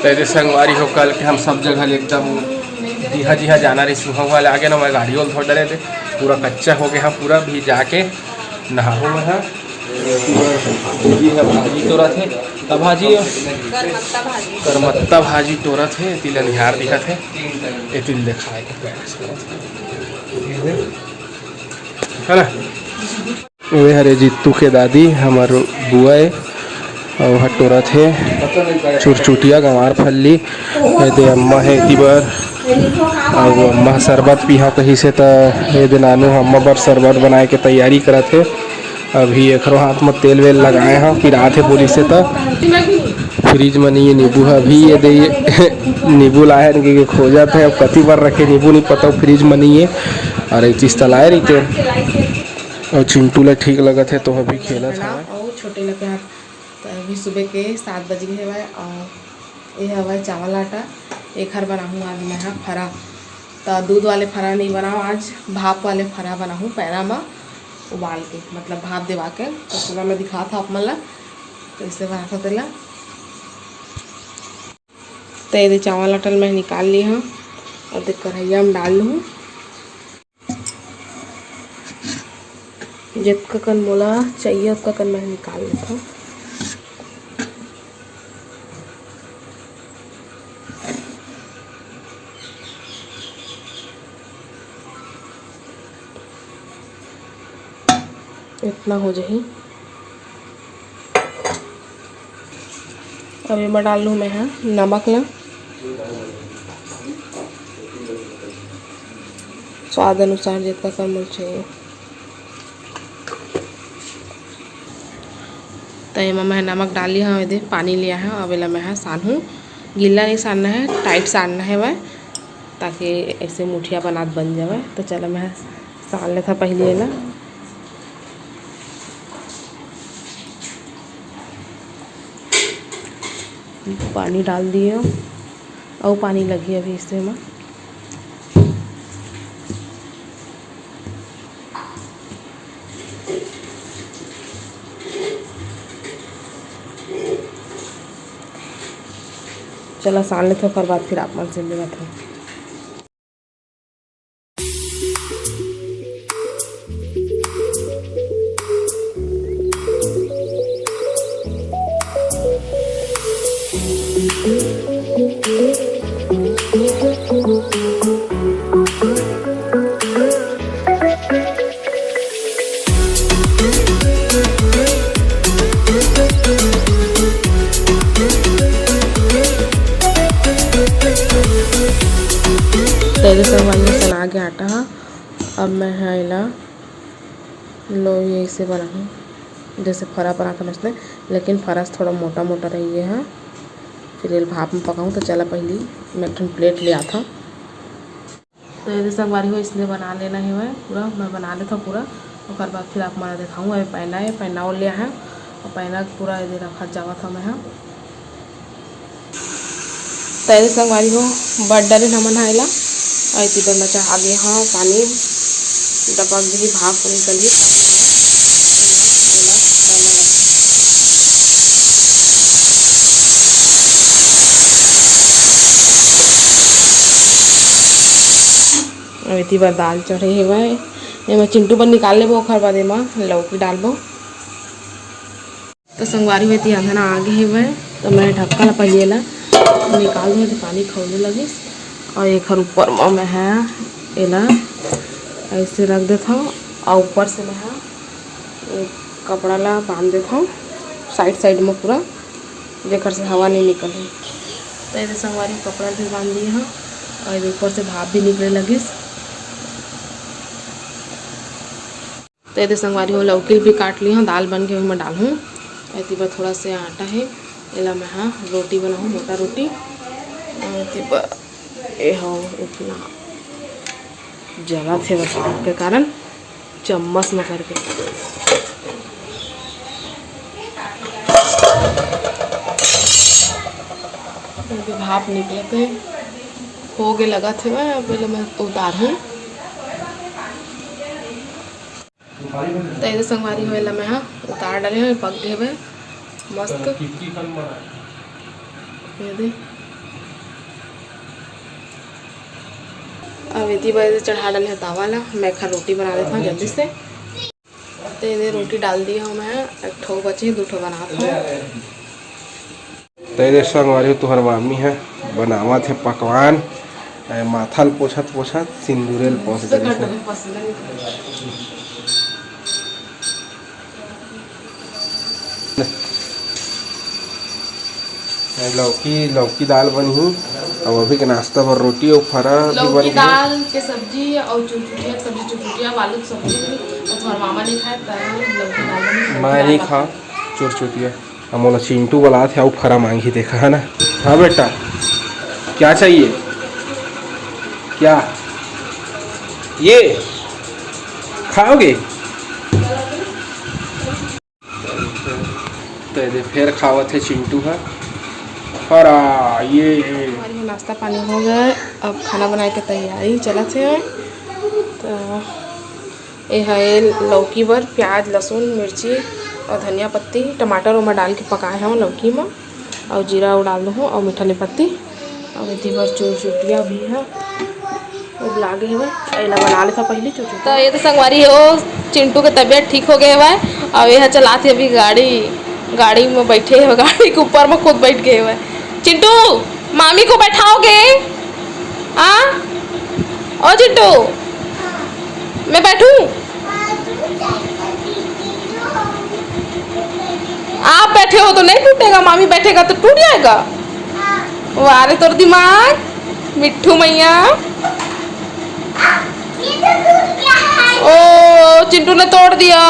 तेरे संगवारी हो कल के हम सब जगह एकदम जिहा जिहा जाना रही सुहा वाले आगे ना मैं गाड़ी वाल थोड़ा डरे थे पूरा कच्चा हो गया पूरा भी जाके नहाहू में है भाजी तोरा थे तब भाजी करमत्ता भाजी तोरा थे तिल निहार दिखा थे ये तिल दिखाए है ना वे हरे जीतू के दादी हमार बुआ और हटोरा थे चुरचुटिया गंवार फल्ली दे अम्मा है तिबर और अम्मा शरबत पीहा कहीं से तो ये नानू अम्मा बर शरबत बनाए के तैयारी करा थे अभी एकरो हाथ में तेल वेल लगाए हैं फिर आते बोली से तो फ्रिज में नहीं है नींबू है अभी ये दे नींबू लाए कि खोजा थे अब कति बार रखे नींबू नहीं पता फ्रिज में नहीं है और एक चीज़ तलाए रही थे और चिंटू ला ठीक लगा थे तो अभी खेला था और छोटे लगे हाथ तो अभी सुबह के 7 बज गए हवा और ये हवा चावल आटा एक हर बनाऊँ आज मैं फरा तो दूध वाले फरा नहीं बनाऊँ आज भाप वाले फरा बनाऊँ पैरा में उबाल के मतलब भाप देवा के तो सुबह में दिखा था आप मतलब तो इससे बना था तेला तो ये चावल आटल मैं निकाल ली हूँ और देख कढ़ैया में डाल लूँ जितना कन मोला चाहिए उसका कन मैं निकाल लेता हूँ। इतना हो जाए अभी मैं डाल लूँ मैं हाँ नमक ना स्वाद अनुसार जितना कम मिर्च चाहिए तो ये मैं नमक डाल लिया हूँ इधर पानी लिया है अवेला मैं है सानूँ गीला नहीं सानना है टाइट सानना है वह ताकि ऐसे मुठिया बनात बन जाए तो चलो मैं सान लेता पहले ना पानी डाल दिए और पानी लगी अभी इससे मैं चलो सान लेते ओकर बाद फिर आप मन से लेगा था तेरे सब वाले सना के आटा अब मैं है ला लो ये इसे बनाऊँ जैसे फरा बना था मछली लेकिन फरस थोड़ा मोटा मोटा रही है फिर ये भाप में पकाऊँ तो चला पहली मैं एक प्लेट ले आता तो यदि संगवारी हो इसलिए बना लेना है वह पूरा मैं बना लेता पूरा और बाद फिर आप मैं दिखाऊँ अभी पहना है पहना लिया है और पहना पूरा यदि रखा जावा था मैं तो यदि संगवारी हो बट डरे नमन आएला और इसी पर मैं चढ़ा दिया हाँ पानी दबक दी भाप निकली अब इतनी बार दाल चढ़े है वह मैं चिंटू पर निकाल ले ओखर बाद में लौकी डालबो तो संगवारी हुई थी अंधना आगे है वह तो मैं ढक्कन पहले ला निकाल दूँ तो पानी खोलने लगी और एक हर ऊपर में मैं है एला ऐसे रख देता हूँ और ऊपर से मैं एक कपड़ा ला बांध देता हूँ साइड में पूरा जेकर से हवा नहीं निकले तो ये संगवारी कपड़ा भी बांध दिए हाँ और ऊपर से भाप भी निकले लगी तो ये संगवारी हो लौकी भी काट ली हूँ दाल बन के मैं डालूँ ऐसी पर थोड़ा से आटा है एला मैं हाँ रोटी बनाऊँ मोटा रोटी और ये हो इतना जला थे बस के कारण चम्मच में करके भाप निकले थे हो गए लगा थे मैं पहले मैं उतार हूँ तो ये संगवारी हुए मैं हाँ उतार डाले हुए पक गए हुए मस्त ये दे अब इतनी बजे चढ़ा डाले है तावा ला। मैं खा रोटी बना देता हूँ जल्दी से। तो इन्हें रोटी डाल दी हूँ मैं, एक ठो बची 2 ठो बनाता हूँ। तेरे संगवारी तुहर मामी है बनावा थे पकवान, माथल पोछत पोछत सिंदूरेल पोछ दे। लौकी दाल बनी हुई और अभी के नाश्ता पर रोटी और फरा भी बनी। दाल के सब्जी और चुटचुटिया की सब्जी, चुटचुटिया आलू की सब्जी और तुम्हारे मामा नहीं खाए लौकी दाल बनी। मैं नहीं खा चुटचुटिया, हम चिंटू वाला थे और फरा मांगी देखा है ना। हाँ बेटा क्या चाहिए, क्या ये खाओगे? तो फिर खावत है चिंटू है फरा। ये नाश्ता पानी हो गया, अब खाना बनाए के तैयारी चला थे। तो ये है लौकी बर प्याज लहसुन मिर्ची और धनिया पत्ती टमाटर उमा डाल के पकाए हैं लौकी में, और जीरा डाल दूँ और मीठा ले पत्ती और इतनी बार चुटचुटिया भी है वो लागे है एला बना लेता पहले चुटचुटिया। तो ये तो संगवारी है वो चिंटू के तबीयत ठीक हो गए है और यह चलाते अभी गाड़ी में बैठे है, गाड़ी के ऊपर में खुद बैठ गए हुए। चिंटू मामी को बैठाओगे? हाँ ओ चिंटू मैं बैठूं? आप बैठे हो तो नहीं टूटेगा, मामी बैठेगा तो टूट जाएगा। वारे तोर दिमाग मिट्ठू मैया। ओ चिंटू ने तोड़ दिया।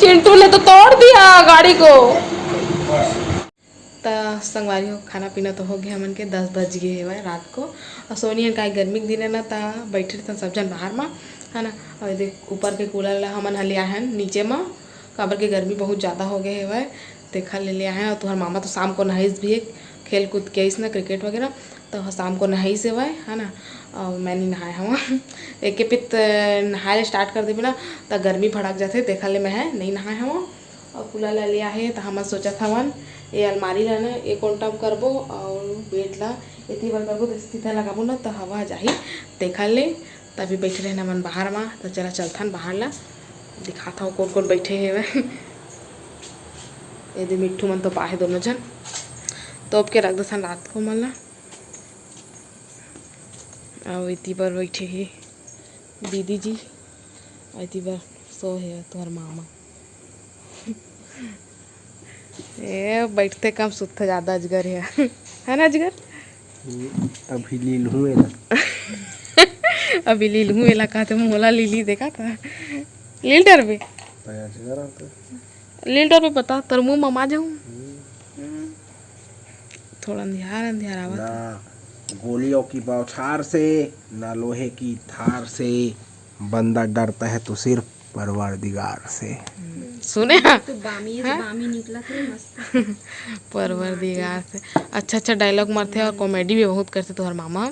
चिंटू ने तो तोड़ दिया गाड़ी को। तो संगवारी हो खाना पीना तो हो गया हमन के 10 बज गए है रात को। और सोनी है का गर्मी के दिन है ना, ता बैठे रहते सब जन बाहर में है ना। और देख ऊपर के कूलर हमन लिया है नीचे में, काबर के गर्मी बहुत ज़्यादा हो गए है देखा ले लिया है। और तुम्हारे मामा तो शाम को नहाइस भी है, खेल कूद के ना क्रिकेट वगैरह, तो शाम को नहाई से है ना। और मैं नहीं नहाया हूँ एक पित नहाए स्टार्ट कर देवी ना तो गर्मी भड़क जाते, देखा ले मैं है नहीं नहाया हूँ। और कूलर ले लिया है तो हम सोचा था मन ये अलमारी ला ना एक कोंटम करबो और बेड ला इतनी बार करबो तो सीधा लगाबो ना तो हवा जाही देखा ले। तभी बैठे रहना मन बाहर में, तो चला चलथन बाहर ला दिखाता हूँ कौन कौन बैठे हैं। यदि मिट्ठू मन तो पाए दोनों जन तोप के रख दो रात को मन ला। और इतनी बार बैठे ही दीदी जी और इतनी बार सो है तुम्हार मामा। ये बैठते कम सुते ज़्यादा अजगर है ना अजगर? अभी लील हूँ अभी लील हूँ एला कहते मोला लीली देखा था लील डर पे लील डर पे पता तर मुँह ममा जाऊँ थोड़ा अंधियार आवा। गोलियों की बौछार से ना लोहे की धार से, बंदा डरता है तो सिर्फ परवरदिगार से। सुने हाँ तो बामी निकला था मस्त परवरदिगार से। अच्छा डायलॉग मारते हैं और कॉमेडी भी बहुत करते तुम्हारे मामा।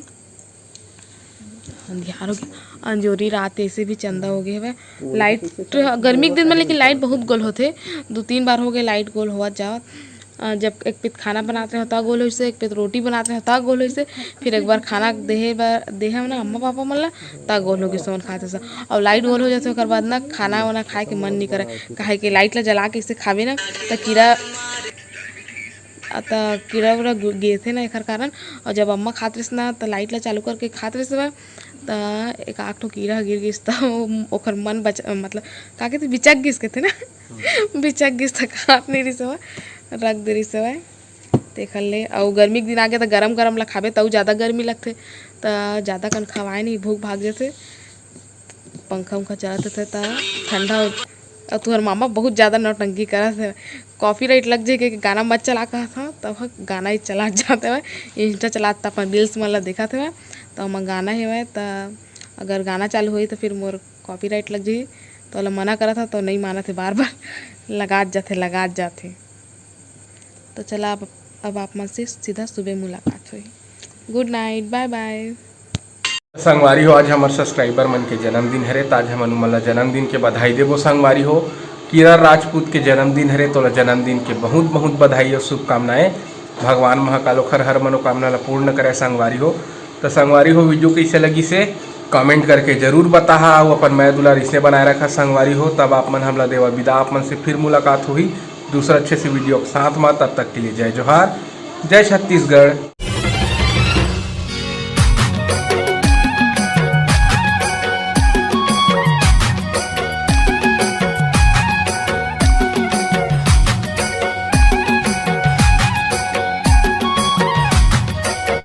अंधियार हो गया, अंजोरी रात ऐसे भी चंदा हो गए है लाइट गर्मी के दिन में, लेकिन लाइट बहुत गोल होते 2-3 बार हो गए लाइट गोल हुआ जाओ। जब एक पित खाना बनाते हैं तब गोल होइसे, एक पित रोटी बनाते हैं तब गोल होइसे, फिर एक बार खाना देहे ना अम्मा पापा मन ला तब गोल हो गए सोन खाते से। और लाइट गोल हो जाते ओकर बाद ना खाना वाना खाए के मन नहीं करे, काहे कि लाइट ला जला के इसे खावे ना तो कीड़ा उड़ा गिरते ना एकर कारण। और जब अम्मा खाते रहे ना तो लाइट ला चालू करके खाते रहे तो एक आठ कीड़ा गिर गई तो ओकर मन मतलब का कहते बिचक गिस कहते ना बिचक गिस तो खात नहीं रही सब रख दे रही सब देखल ले। और गर्मी के दिन आ गया तो गरम ला खावे तो ज़्यादा गर्मी लगते तो ज़्यादा कन खवाए नहीं भूख भाग जाते। पंखा उंखा चलाते थे तो ठंडा। और तुम्हारे मामा बहुत ज़्यादा नौटंकी करा थे, कॉपी राइट लग जाए कि गाना मत चला कहा था तब गाना ही चला जाते हुए इंस्टा चलाता अपन रील्स मतलब देखा थे तो हम गाना है तो अगर गाना चालू हुई तो फिर मोर कॉपी राइट लग जाए तो मना करा था तो नहीं माना थे, बार लगात जाते। तो चला अब आप मन से सीधा सुबह मुलाकात हुई। Good night bye bye. संगवारी हो आज हमारे सब्सक्राइबर मन के जन्मदिन हरे, आज हमन मन ला जन्मदिन के बधाई देबो संगवारी हो। किरण राजपूत के जन्मदिन हरे, तो जन्मदिन के बहुत बहुत बधाई और शुभकामनाएं। भगवान महाकाल ओखर हर मनोकामना ला पूर्ण करे संगवारी हो। तो संगवारी हो वीडियो कैसे लगी से कमेंट करके जरूर बताहा और अपन मैं दुलार इसे बनाए रखा संगवारी हो। तब आप मन हमला देवा विदा, आप मन से फिर मुलाकात हुई दूसरा अच्छे से वीडियो के साथ में। तब तक के लिए जय जोहार, जय छत्तीसगढ़।